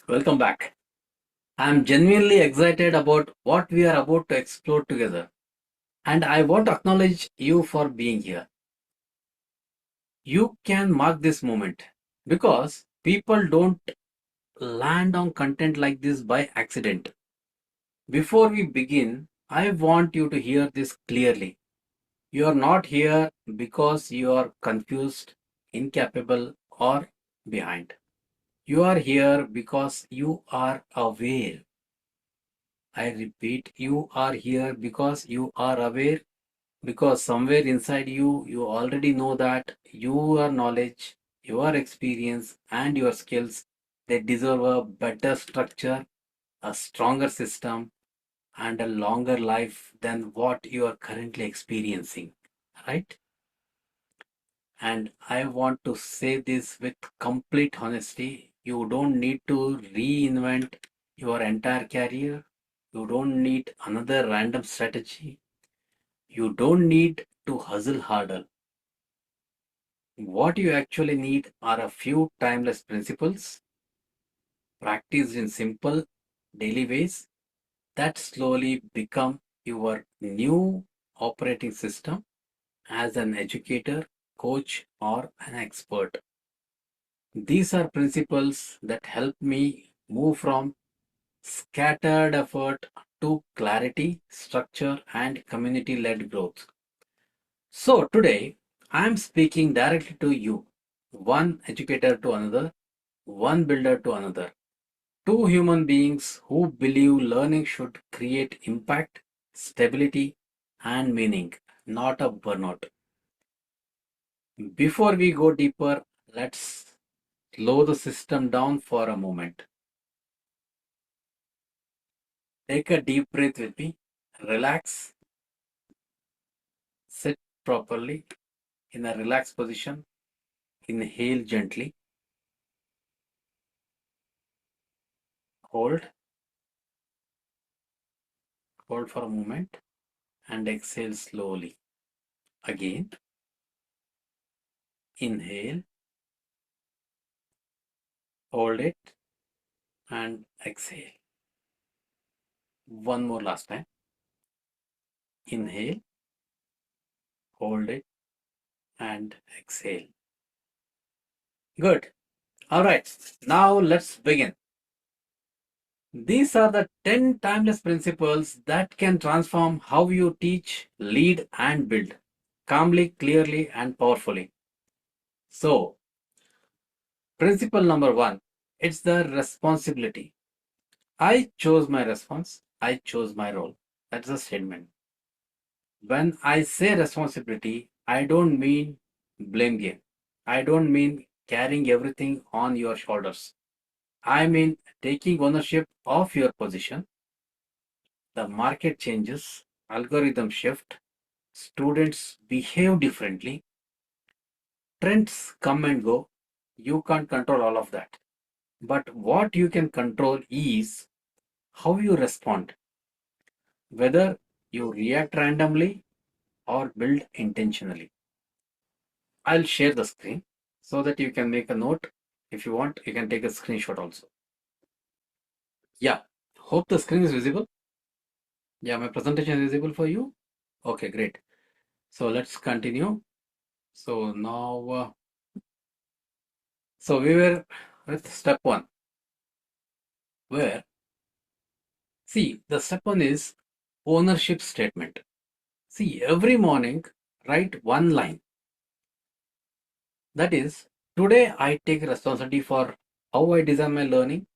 Welcome back. I'm genuinely excited about what we are about to explore together, and I want to acknowledge you for being here. You can mark this moment because people don't land on content like this by accident. Before we begin, I want you to hear this clearly. You are not here because you are confused, incapable, or behind. You are here because you are aware. I repeat, you are here because you are aware, because somewhere inside you, you already know that your knowledge, your experience, and your skills, they deserve a better structure, a stronger system, and a longer life than what you are currently experiencing. Right? And I want to say this with complete honesty. You don't need to reinvent your entire career. You don't need another random strategy. You don't need to hustle harder. What you actually need are a few timeless principles practiced in simple daily ways that slowly become your new operating system as an educator, coach, or an expert. These are principles that help me move from scattered effort to clarity, structure, and community led growth. So, today I am speaking directly to you, one educator to another, one builder to another, two human beings who believe learning should create impact, stability, and meaning, not a burnout. Before we go deeper, let's slow the system down for a moment. Take a deep breath with me. Relax. Sit properly in a relaxed position. Inhale gently. Hold. Hold for a moment and exhale slowly. Again. Inhale. Hold it and exhale. One more last time. Inhale. Hold it and exhale. Good. All right. Now let's begin. These are the 10 timeless principles that can transform how you teach, lead, and build calmly, clearly, and powerfully. So, principle number one, it's the responsibility. I chose my response, I chose my role. That's a statement. When I say responsibility, I don't mean blame game. I don't mean carrying everything on your shoulders. I mean taking ownership of your position. The market changes, algorithm shift, students behave differently, trends come and go. You can't control all of that. But what you can control is how you respond, whether you react randomly or build intentionally. I'll share the screen so that you can make a note. If you want, you can take a screenshot also. Yeah, hope the screen is visible. Yeah, my presentation is visible for you. Okay, great. So let's continue. So now, so we were with step one, where see the step one is ownership statement. See, every morning, write one line. That is, today I take responsibility for how I design my learning.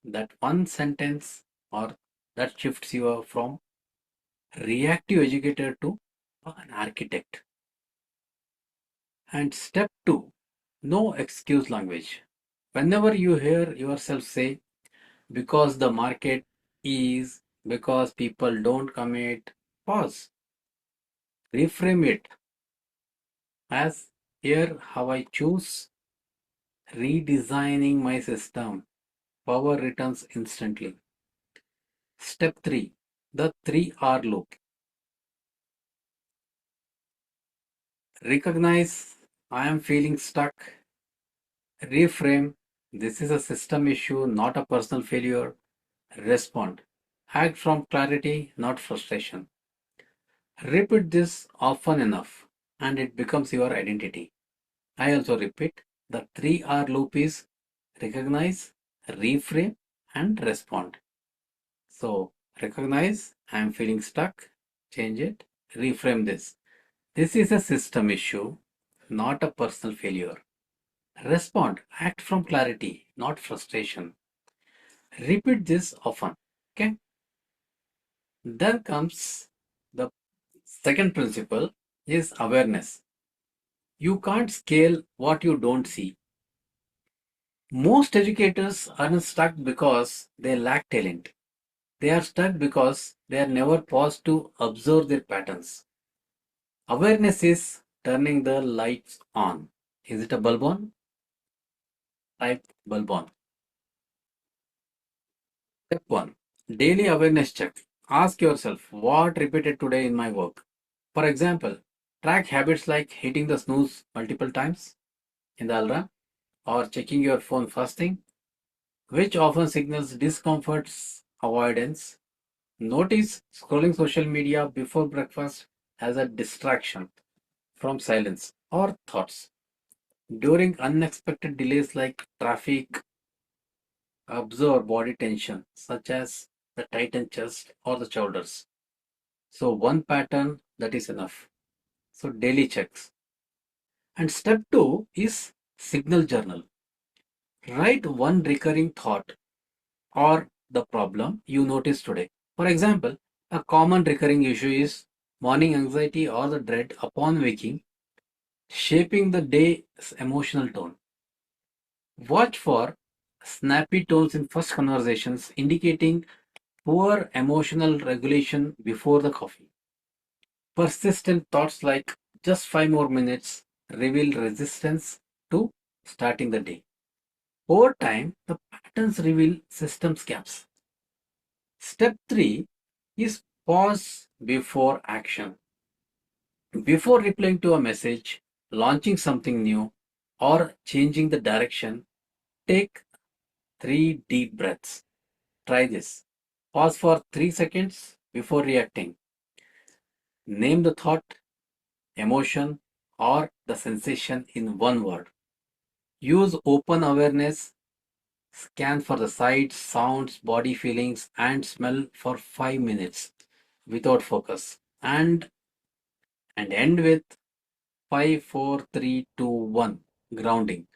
That one sentence or that shifts you from reactive educator to an architect. And step two, no excuse language. Whenever you hear yourself say, because the market is, because people don't commit, pause. Reframe it as, here how I choose redesigning my system. Power returns instantly. Step 3, the 3R loop. Recognize I am feeling stuck. Reframe This is a system issue, not a personal failure. Respond. Act from clarity, not frustration. Repeat this often enough and it becomes your identity. I also repeat the 3R loop is recognize, reframe, and respond. So, recognize, I am feeling stuck, change it, reframe this. This is a system issue, not a personal failure. Respond, act from clarity, not frustration. Repeat this often. Okay. Then comes the second principle is awareness. You can't scale what you don't see. Most educators aren't stuck because they lack talent. They are stuck because they are never paused to observe their patterns. Awareness is turning the lights on. Is it a bulb on? Type bulb on. Step 1. Daily awareness check. Ask yourself what repeated today in my work. For example, track habits like hitting the snooze multiple times in the alarm or checking your phone first thing, which often signals discomfort's avoidance. Notice scrolling social media before breakfast as a distraction from silence or thoughts. During unexpected delays like traffic, observe body tension such as the tightened chest or the shoulders. So one pattern that is enough. So daily checks. And step 2 is signal journal. Write one recurring thought or the problem you noticed today. For example, a common recurring issue is morning anxiety or the dread upon waking, shaping the day's emotional tone. Watch for snappy tones in first conversations, indicating poor emotional regulation before the coffee. Persistent thoughts like just 5 more minutes reveal resistance to starting the day. Over time, the patterns reveal systems gaps. Step 3 is pause before action. Before replying to a message, launching something new, or changing the direction, take 3 deep breaths. Try this. Pause for 3 seconds before reacting. Name the thought, emotion, or the sensation in one word. Use open awareness. Scan for the sights, sounds, body feelings, and smell for 5 minutes without focus. And end with 5, 4, 3, 2, 1 grounding.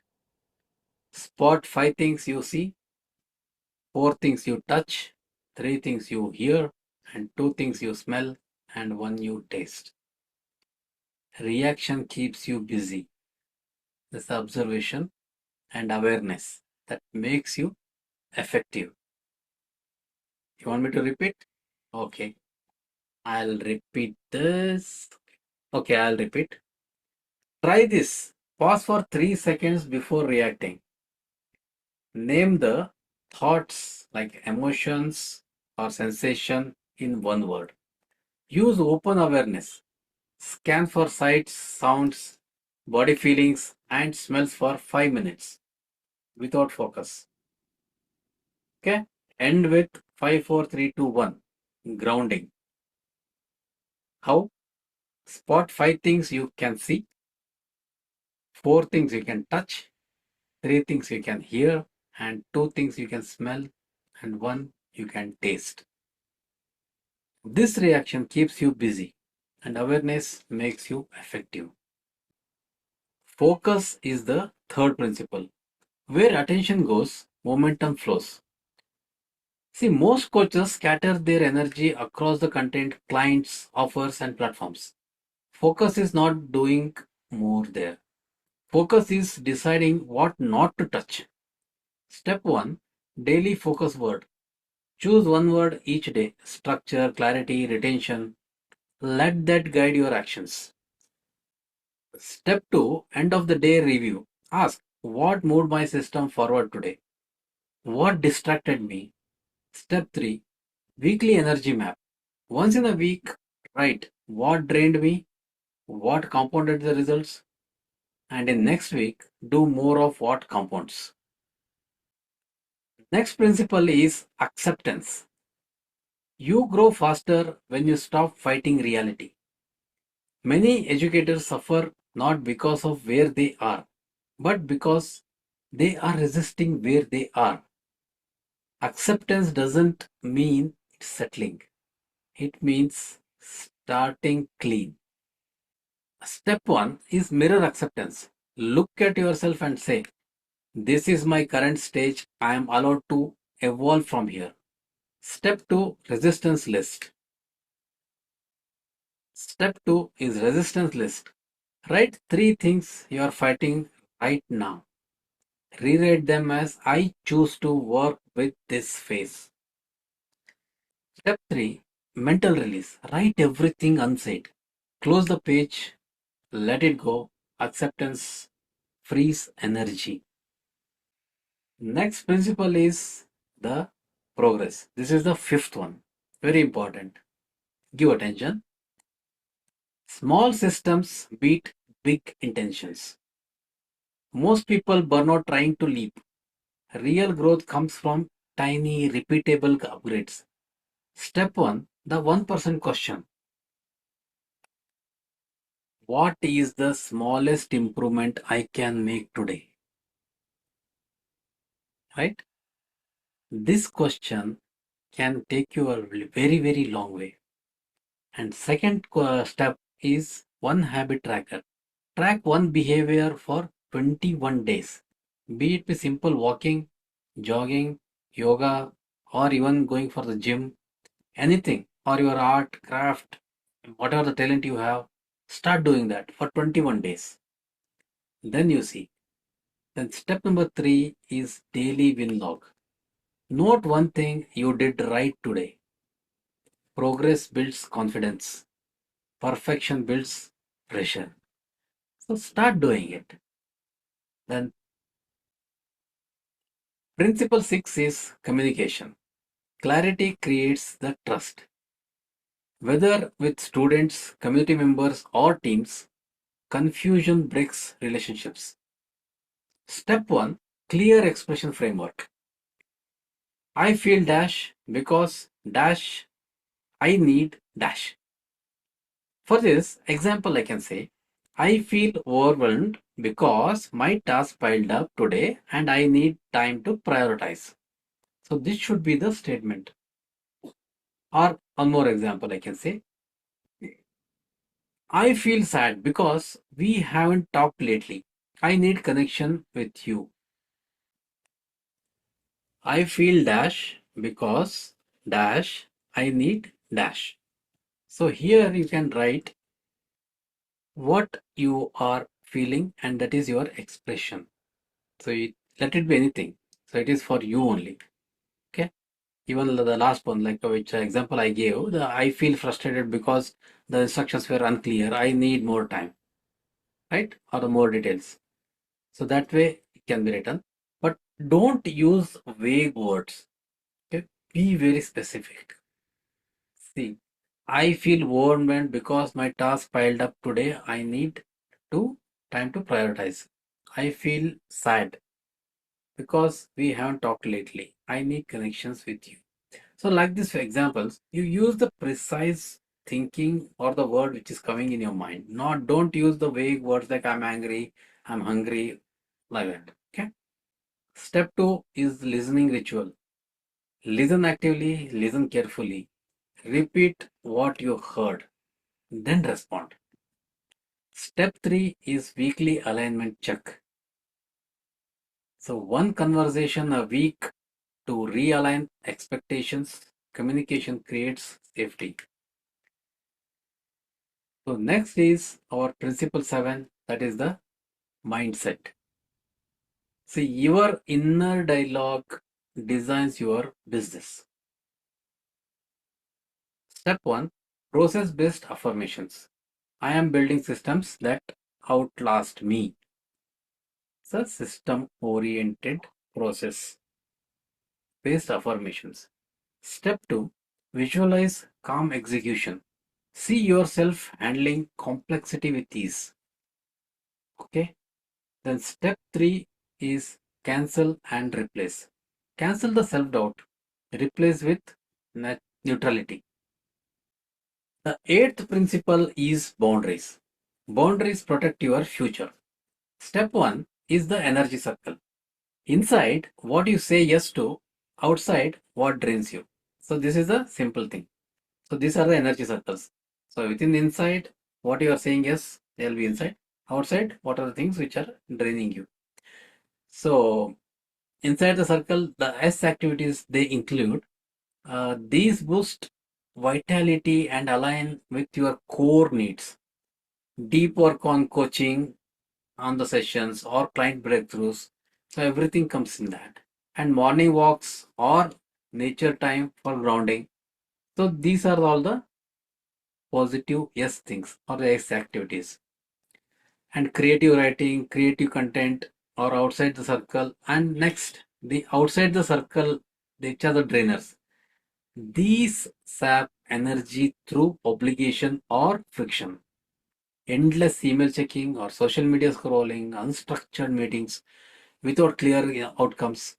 Spot 5 things you see, 4 things you touch, 3 things you hear, and 2 things you smell, and 1 you taste. Reaction keeps you busy. This observation and awareness that makes you effective. You want me to repeat? Okay, I'll repeat this. Okay, I'll repeat. Try this. Pause for 3 seconds before reacting. Name the thoughts like emotions or sensation in one word. Use open awareness. Scan for sights, sounds, body feelings, and smells for 5 minutes without focus. Okay? End with 5, 4, 3, 2, 1. Grounding. How? Spot 5 things you can see, 4 things you can touch, 3 things you can hear, and 2 things you can smell, and 1 you can taste. This reaction keeps you busy, and awareness makes you effective. Focus is the third principle. Where attention goes, momentum flows. See, most coaches scatter their energy across the content, clients, offers, and platforms. Focus is not doing more there. Focus is deciding what not to touch. Step 1, daily focus word. Choose one word each day. Structure, clarity, retention. Let that guide your actions. Step 2, end of the day review. Ask, what moved my system forward today? What distracted me? Step 3, weekly energy map. Once in a week, write what drained me, what compounded the results, and in next week, do more of what compounds. Next principle is acceptance. You grow faster when you stop fighting reality. Many educators suffer not because of where they are, but because they are resisting where they are. Acceptance doesn't mean settling, it means starting clean. Step one is mirror acceptance. Look at yourself and say, this is my current stage. I am allowed to evolve from here. Step two, resistance list. Step two is resistance list. Write three things you are fighting right now. Rewrite them as I choose to work with this phase. Step 3, mental release. Write everything unsaid. Close the page, let it go. Acceptance frees energy. Next principle is the progress. This is the fifth one. Very important. Give attention. Small systems beat big intentions. Most people burn out trying to leap. Real growth comes from tiny, repeatable upgrades. Step 1, the 1% question. What is the smallest improvement I can make today? Right? This question can take you a very, very long way. And second step is one habit tracker. Track one behavior for 21 days. Be it be simple walking, jogging, yoga, or even going for the gym, anything, or your art, craft, whatever the talent you have, start doing that for 21 days. Then you see. Then step number 3 is daily win log. Note one thing you did right today. Progress builds confidence. Perfection builds pressure. So start doing it. Then principle 6 is communication. Clarity creates the trust. Whether with students, community members, or teams, confusion breaks relationships. Step 1, clear expression framework. I feel dash because dash I need dash. For this example, I can say, I feel overwhelmed because my task piled up today and I need time to prioritize. So this should be the statement. Or one more example, I can say, I feel sad because we haven't talked lately. I need connection with you. I feel dash because dash I need dash. So here you can write what you are feeling and that is your expression. So let it be anything. So it is for you only. Okay. Even the last one, like which example I gave, I feel frustrated because the instructions were unclear. I need more time, right? Or the more details. So that way it can be written. But don't use vague words. Okay. Be very specific. See, I feel overwhelmed because my task piled up today. I need to time to prioritize. I feel sad because we haven't talked lately. I need connections with you. So, like this, for examples, you use the precise thinking or the word which is coming in your mind. Not don't use the vague words like I'm angry, I'm hungry, like that. Okay. Step two is listening ritual. Listen actively, listen carefully. Repeat what you heard, then respond. Step three is weekly alignment check. So, one conversation a week to realign expectations. Communication creates safety. So next is our principle 7, that is the mindset. See, your inner dialogue designs your business. Step 1, process based affirmations. I am building systems that outlast me. So system oriented process based affirmations. Step 2, visualize calm execution. See yourself handling complexity with ease. Okay. Then step 3 is cancel and replace. Cancel the self-doubt. Replace with neutrality. The eighth principle is boundaries. Boundaries protect your future. Step 1 is the energy circle. Inside, what you say yes to, outside, what drains you. So this is a simple thing. So these are the energy circles. So within the inside, what you are saying yes, they will be inside. Outside, what are the things which are draining you. So inside the circle, the S activities they include these boost vitality and align with your core needs. Deep work on coaching, on the sessions or client breakthroughs. So everything comes in that. And morning walks or nature time for grounding. So these are all the positive yes things or the yes activities. And creative writing, creative content or outside the circle. And next, the outside the circle, which are the drainers. These sap energy through obligation or friction. Endless email checking or social media scrolling, unstructured meetings without clear outcomes,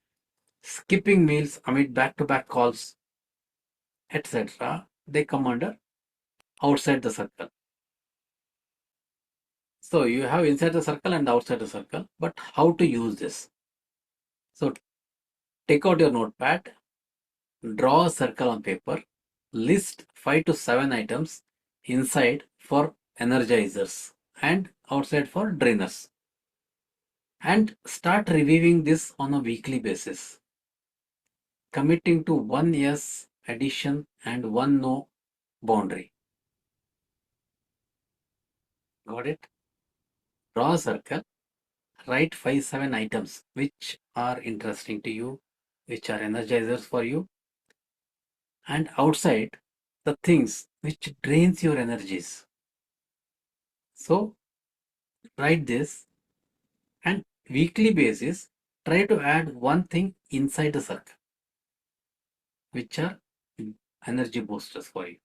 skipping meals amid back to back calls, etc. They come under outside the circle. So you have inside the circle and outside the circle, but how to use this? So take out your notepad, draw a circle on paper, list 5 to 7 items inside for energizers and outside for drainers, and start reviewing this on a weekly basis, committing to one yes addition and one no boundary. Got it? Draw a circle, write 5 7 items which are interesting to you, which are energizers for you, and outside the things which drains your energies. So write this, and weekly basis try to add one thing inside the circle which are energy boosters for you.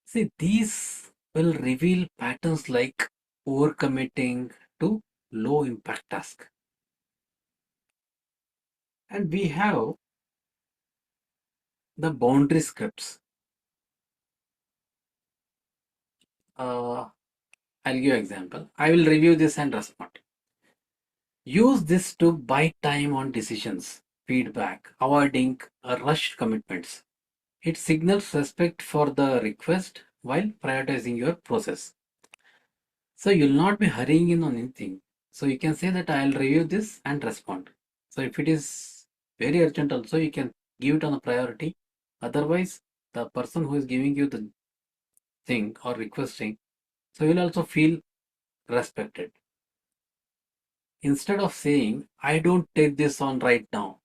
See, these will reveal patterns like overcommitting to low impact task. And we have the boundary scripts. I'll give you example. I will review this and respond. Use this to buy time on decisions, feedback, avoiding rushed commitments. It signals respect for the request while prioritizing your process. So you'll not be hurrying in on anything. So you can say that I'll review this and respond. So if it is very urgent also, you can give it on a priority. Otherwise, the person who is giving you the thing or requesting, so you'll also feel respected. Instead of saying, I don't take this on right now,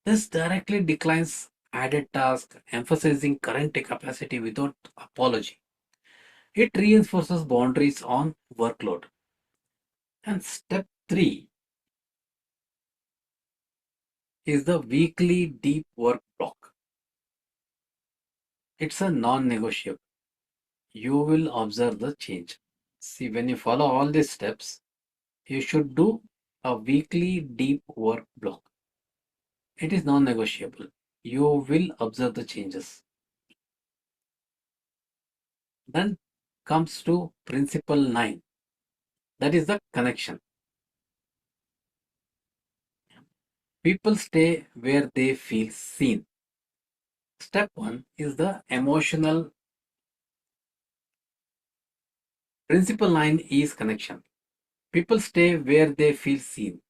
this directly declines added task, emphasizing current capacity without apology. It reinforces boundaries on workload. And step 3 is the weekly deep work block. It's a non-negotiable. You will observe the change. See, when you follow all these steps, you should do a weekly deep work block. It is non-negotiable. You will observe the changes. Then comes to principle 9. That is the connection. People stay where they feel seen. Step 1 is the emotional. Principle 9 is connection. People stay where they feel seen.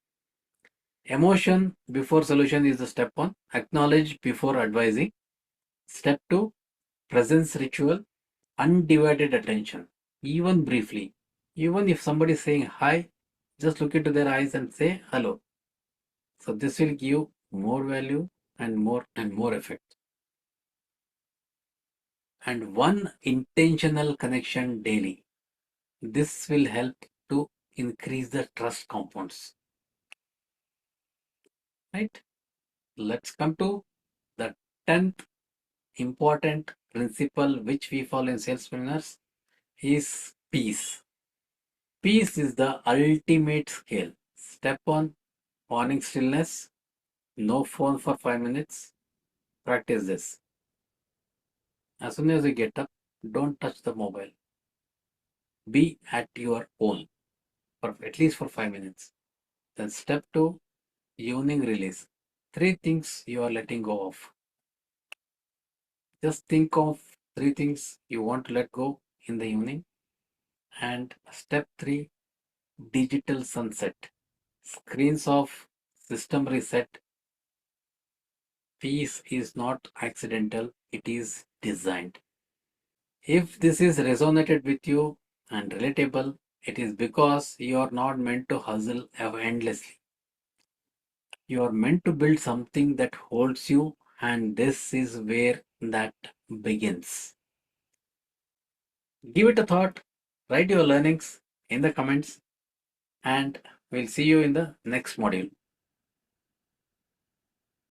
Emotion before solution is the step 1. Acknowledge before advising. Step 2, presence ritual, undivided attention, even briefly. Even if somebody is saying hi, just look into their eyes and say hello. So this will give more value and more effect. And one intentional connection daily. This will help to increase the trust compounds. Right? Let's come to the 10th important principle which we follow in sales seminars is peace. Peace is the ultimate scale. Step 1, morning stillness. No phone for 5 minutes. Practice this. As soon as you get up, don't touch the mobile. Be at your own for at least for 5 minutes. Then step two, evening release. Three things you are letting go of. Just think of three things you want to let go in the evening. And step three, digital sunset. Screens off, system reset. Peace is not accidental, it is designed. If this is resonated with you and relatable, it is because you are not meant to hustle endlessly. You are meant to build something that holds you, and this is where that begins. Give it a thought, write your learnings in the comments, and we'll see you in the next module.